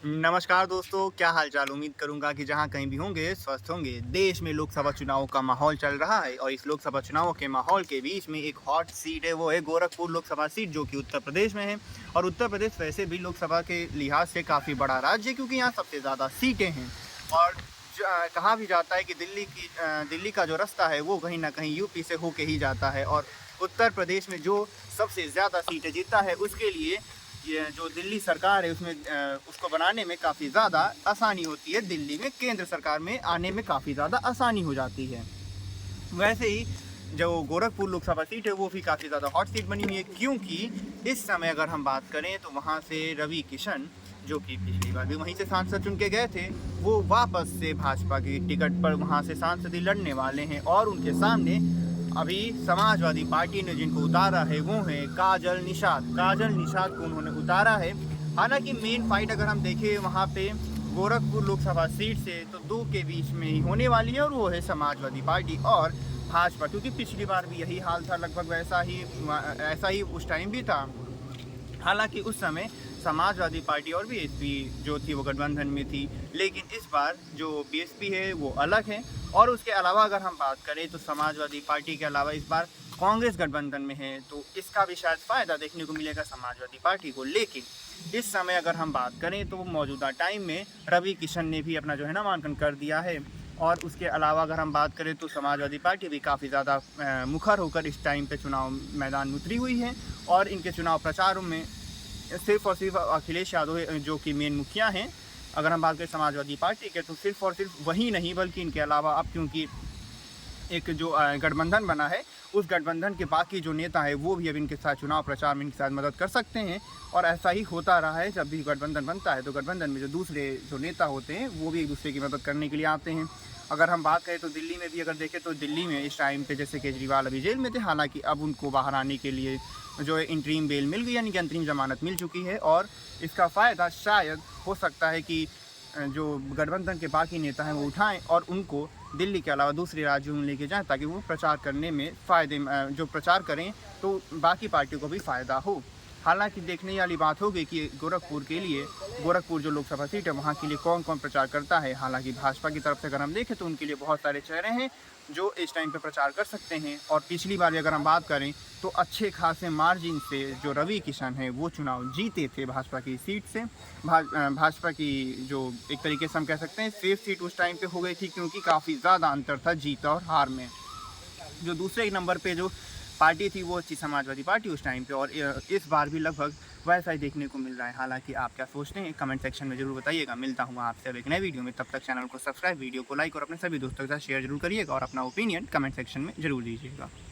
नमस्कार दोस्तों, क्या हाल-चाल? उम्मीद करूँगा कि जहाँ कहीं भी होंगे, स्वस्थ होंगे। देश में लोकसभा चुनाव का माहौल चल रहा है और इस लोकसभा चुनाव के माहौल के बीच में एक हॉट सीट है, वो है गोरखपुर लोकसभा सीट जो कि उत्तर प्रदेश में है। और उत्तर प्रदेश वैसे भी लोकसभा के लिहाज से काफ़ी बड़ा राज्य है क्योंकि यहाँ सबसे ज़्यादा सीटें हैं। और कहा भी जाता है कि दिल्ली का जो रास्ता है वो कहीं न कहीं यूपी से होके ही जाता है और उत्तर प्रदेश में जो सबसे ज़्यादा सीटें जीतता है उसके लिए ये जो दिल्ली सरकार है उसमें उसको बनाने में काफ़ी ज़्यादा आसानी होती है। दिल्ली में केंद्र सरकार में आने में काफ़ी ज़्यादा आसानी हो जाती है। वैसे ही जो गोरखपुर लोकसभा सीट है वो भी काफ़ी ज़्यादा हॉट सीट बनी हुई है क्योंकि इस समय अगर हम बात करें तो वहाँ से रवि किशन जो कि पिछली बार भी वहीं से सांसद चुन के गए थे, वो वापस से भाजपा की टिकट पर वहाँ से सांसद लड़ने वाले हैं और उनके सामने अभी समाजवादी पार्टी ने जिनको उतारा है वो है काजल निषाद को उन्होंने उतारा है। हालांकि मेन फाइट अगर हम देखें वहाँ पे गोरखपुर लोकसभा सीट से तो दो के बीच में ही होने वाली है और वो है समाजवादी पार्टी और भाजपा, क्योंकि पिछली बार भी यही हाल था, लगभग ऐसा ही उस टाइम भी था। हालांकि उस समय समाजवादी पार्टी और बीएसपी जो थी वो गठबंधन में थी, लेकिन इस बार जो बीएसपी है वो अलग है। और उसके अलावा अगर हम बात करें तो समाजवादी पार्टी के अलावा इस बार कांग्रेस गठबंधन में है, तो इसका भी शायद फ़ायदा देखने को मिलेगा समाजवादी पार्टी को। लेकिन इस समय अगर हम बात करें तो मौजूदा टाइम में रवि किशन ने भी अपना जो है नामांकन कर दिया है। और उसके अलावा अगर हम बात करें तो समाजवादी पार्टी भी काफ़ी ज़्यादा मुखर होकर इस टाइम पे चुनाव मैदान में उतरी हुई है और इनके चुनाव प्रचारों में सिर्फ और सिर्फ अखिलेश यादव जो कि मेन मुखिया हैं। अगर हम बात करें समाजवादी पार्टी के तो सिर्फ और सिर्फ वही नहीं बल्कि इनके अलावा अब क्योंकि एक जो गठबंधन बना है उस गठबंधन के बाकी जो नेता है वो भी अब इनके साथ चुनाव प्रचार में इनके साथ मदद कर सकते हैं। और ऐसा ही होता रहा है, जब भी गठबंधन बनता है तो गठबंधन में जो दूसरे जो नेता होते हैं वो भी एक दूसरे की मदद करने के लिए आते हैं। अगर हम बात करें तो दिल्ली में भी अगर देखें तो दिल्ली में इस टाइम पे जैसे केजरीवाल अभी जेल में थे, हालांकि अब उनको बाहर आने के लिए जो है इंटरिम बेल मिल गई, यानी कि अंतरिम जमानत मिल चुकी है। और इसका फ़ायदा शायद हो सकता है कि जो गठबंधन के बाकी नेता हैं वो उठाएं और उनको दिल्ली के अलावा दूसरे राज्यों में लेके जाएं ताकि वो प्रचार करने में जो प्रचार करें तो बाकी पार्टियों को भी फ़ायदा हो। हालांकि देखने वाली बात होगी कि गोरखपुर जो लोकसभा सीट है वहाँ के लिए कौन कौन प्रचार करता है। हालांकि भाजपा की तरफ से अगर हम देखें तो उनके लिए बहुत सारे चेहरे हैं जो इस टाइम पे प्रचार कर सकते हैं। और पिछली बार अगर हम बात करें तो अच्छे खासे मार्जिन से जो रवि किशन है वो चुनाव जीते थे भाजपा की सीट से। भाजपा की जो एक तरीके से हम कह सकते हैं सेफ सीट उस टाइम पे हो गई थी क्योंकि काफ़ी ज़्यादा अंतर था जीत और हार में। जो दूसरे नंबर पे जो पार्टी थी वो थी समाजवादी पार्टी उस टाइम पे, और इस बार भी लगभग वैसा ही देखने को मिल रहा है। हालांकि आप क्या सोचते हैं कमेंट सेक्शन में ज़रूर बताइएगा। मिलता हूँ आपसे अब एक नए वीडियो में, तब तक चैनल को सब्सक्राइब, वीडियो को लाइक और अपने सभी दोस्तों के साथ शेयर जरूर करिएगा और अपना ओपिनियन कमेंट सेक्शन में ज़रूर दीजिएगा।